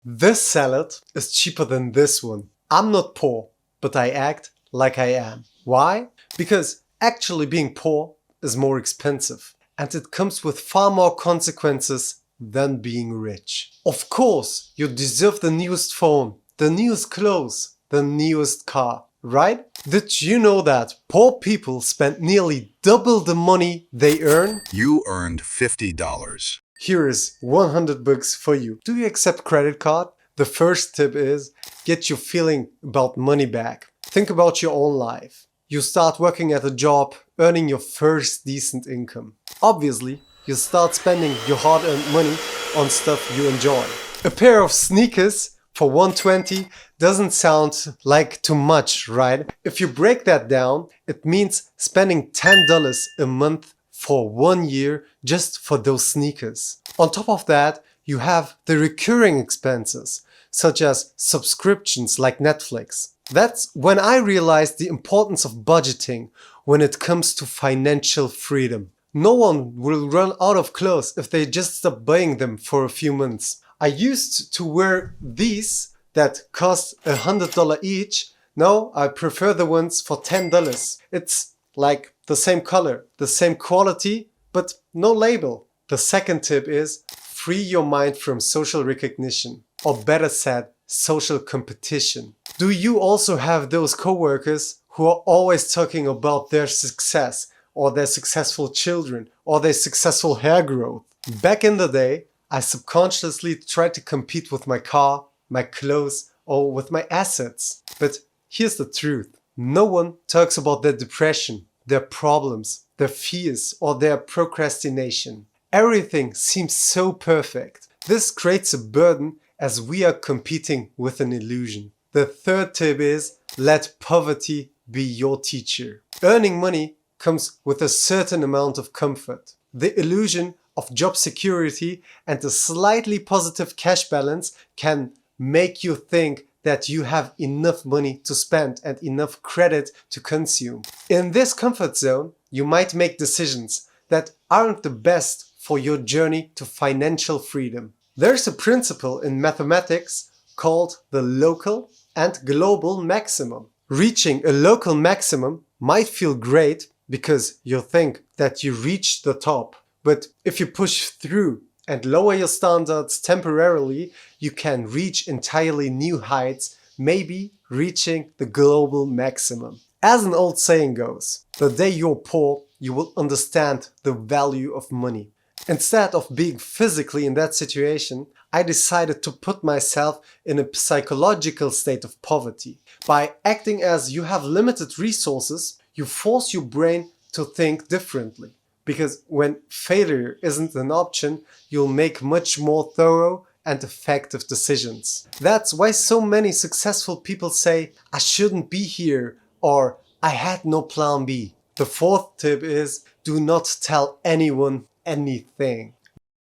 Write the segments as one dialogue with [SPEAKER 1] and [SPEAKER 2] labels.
[SPEAKER 1] This salad is cheaper than this one. I'm not poor, but I act like I am. Why? Because actually being poor is more expensive, and it comes with far more consequences than being rich. Of course, you deserve the newest phone, the newest clothes, the newest car, right? Did you know that poor people spend nearly double the money they earn?
[SPEAKER 2] You earned $50.
[SPEAKER 1] Here is 100 bucks for you. Do you accept credit card? The first tip is get your feeling about money back. Think about your own life. You start working at a job, earning your first decent income. Obviously, you start spending your hard-earned money on stuff you enjoy. A pair of sneakers for $120 doesn't sound like too much, right? If you break that down, it means spending $10 a month for 1 year just for those sneakers. On top of that, you have the recurring expenses, such as subscriptions like Netflix. That's when I realized the importance of budgeting when it comes to financial freedom. No one will run out of clothes if they just stop buying them for a few months. I used to wear these that cost $100 each. Now I prefer the ones for $10. It's like the same color, the same quality, but no label. The second tip is free your mind from social recognition, or better said, social competition. Do you also have those coworkers who are always talking about their success, or their successful children, or their successful hair growth? Back in the day, I subconsciously tried to compete with my car, my clothes, or with my assets. But here's the truth. No one talks about their depression, their problems, their fears, or their procrastination. Everything seems so perfect. This creates a burden as we are competing with an illusion. The third tip is let poverty be your teacher. Earning money comes with a certain amount of comfort. The illusion of job security and a slightly positive cash balance can make you think that you have enough money to spend and enough credit to consume. In this comfort zone, you might make decisions that aren't the best for your journey to financial freedom. There's a principle in mathematics called the local and global maximum. Reaching a local maximum might feel great because you think that you reached the top. But if you push through and lower your standards temporarily, you can reach entirely new heights, maybe reaching the global maximum. As an old saying goes, the day you're poor, you will understand the value of money. Instead of being physically in that situation, I decided to put myself in a psychological state of poverty. By acting as you have limited resources, you force your brain to think differently. Because when failure isn't an option, you'll make much more thorough and effective decisions. That's why so many successful people say, I shouldn't be here, or I had no plan B. The fourth tip is do not tell anyone anything.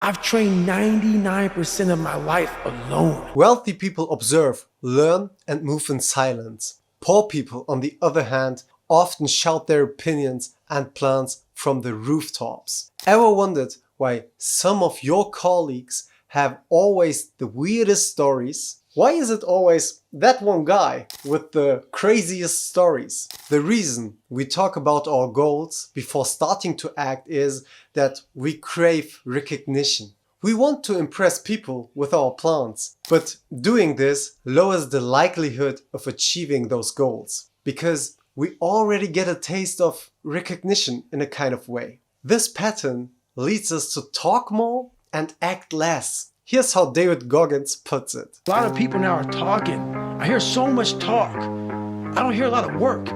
[SPEAKER 3] I've trained 99% of my life alone.
[SPEAKER 1] Wealthy people observe, learn, and move in silence. Poor people, on the other hand, often shout their opinions and plans from the rooftops. Ever wondered why some of your colleagues have always the weirdest stories? Why is it always that one guy with the craziest stories? The reason we talk about our goals before starting to act is that we crave recognition. We want to impress people with our plans, but doing this lowers the likelihood of achieving those goals because we already get a taste of recognition in a kind of way. This pattern leads us to talk more and act less. Here's how David Goggins puts it.
[SPEAKER 3] A lot of people now are talking. I hear so much talk. I don't hear a lot of work.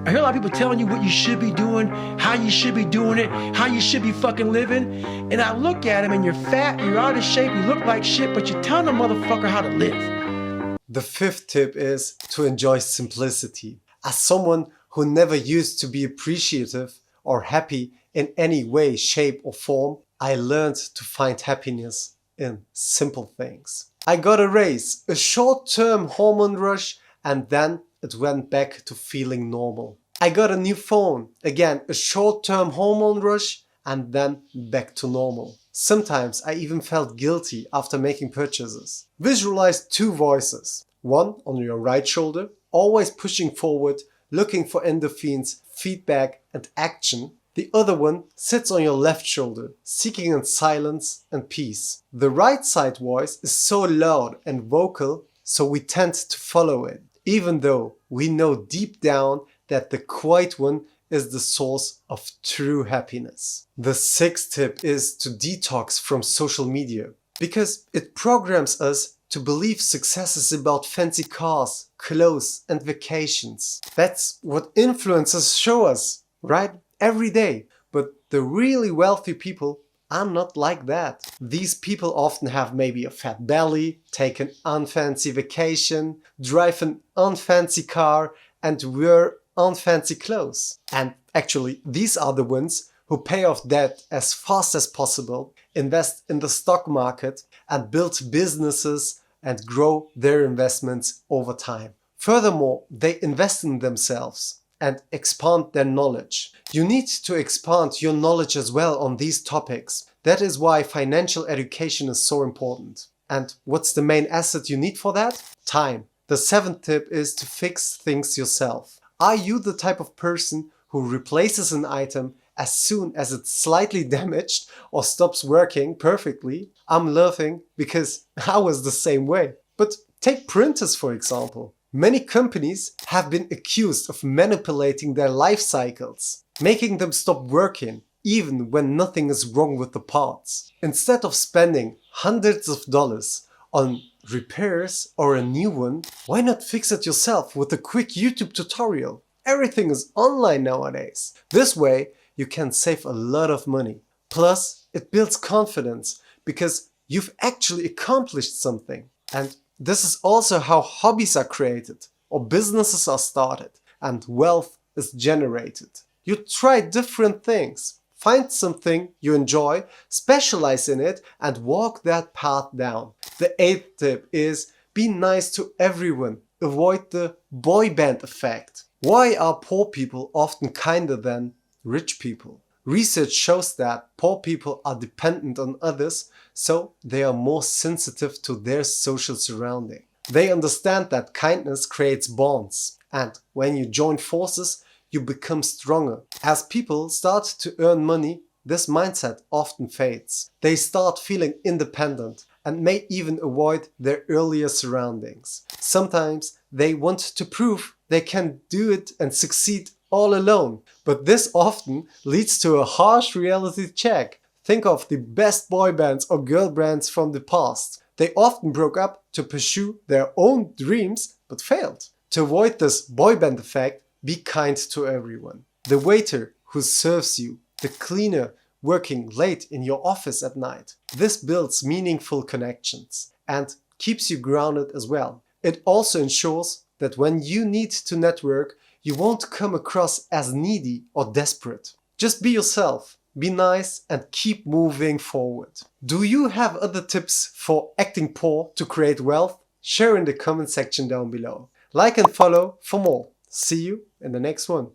[SPEAKER 3] I hear a lot of people telling you what you should be doing, how you should be doing it, how you should be fucking living. And I look at them and you're fat, you're out of shape, you look like shit, but you're telling a motherfucker how to live.
[SPEAKER 1] The fifth tip is to enjoy simplicity. As someone who never used to be appreciative or happy in any way, shape or form, I learned to find happiness in simple things. I got a raise, a short-term hormone rush, and then it went back to feeling normal. I got a new phone, again a short-term hormone rush, and then back to normal. Sometimes I even felt guilty after making purchases. Visualize two voices. One on your right shoulder, always pushing forward, looking for endorphins, feedback and action. The other one sits on your left shoulder, seeking in silence and peace. The right side voice is so loud and vocal, so we tend to follow it, even though we know deep down that the quiet one is the source of true happiness. The sixth tip is to detox from social media, because it programs us to believe success is about fancy cars, clothes and vacations. That's what influencers show us, right? Every day. But the really wealthy people are not like that. These people often have maybe a fat belly, take an unfancy vacation, drive an unfancy car and wear unfancy clothes. And actually, these are the ones who pay off debt as fast as possible, invest in the stock market and build businesses and grow their investments over time. Furthermore, they invest in themselves and expand their knowledge. You need to expand your knowledge as well on these topics. That is why financial education is so important. And what's the main asset you need for that? Time. The seventh tip is to fix things yourself. Are you the type of person who replaces an item as soon as it's slightly damaged or stops working perfectly? I'm laughing because I was the same way. But take printers for example. Many companies have been accused of manipulating their life cycles, making them stop working even when nothing is wrong with the parts. Instead of spending hundreds of dollars on repairs or a new one, why not fix it yourself with a quick YouTube tutorial? Everything is online nowadays. This way you can save a lot of money. Plus, it builds confidence because you've actually accomplished something. And this is also how hobbies are created or businesses are started and wealth is generated. You try different things. Find something you enjoy, specialize in it and walk that path down. The eighth tip is be nice to everyone. Avoid the boy band effect. Why are poor people often kinder than rich people? Research shows that poor people are dependent on others, so they are more sensitive to their social surrounding. They understand that kindness creates bonds, and when you join forces, you become stronger. As people start to earn money, this mindset often fades. They start feeling independent and may even avoid their earlier surroundings. Sometimes they want to prove they can do it and succeed all alone, but this often leads to a harsh reality check. Think of the best boy bands or girl bands from the past. They often broke up to pursue their own dreams but failed. To avoid this boy band effect, be kind to everyone. The waiter who serves you, the cleaner working late in your office at night. This builds meaningful connections and keeps you grounded as well. It also ensures that when you need to network, you won't come across as needy or desperate. Just be yourself, be nice and keep moving forward. Do you have other tips for acting poor to create wealth? Share in the comment section down below. Like and follow for more. See you in the next one.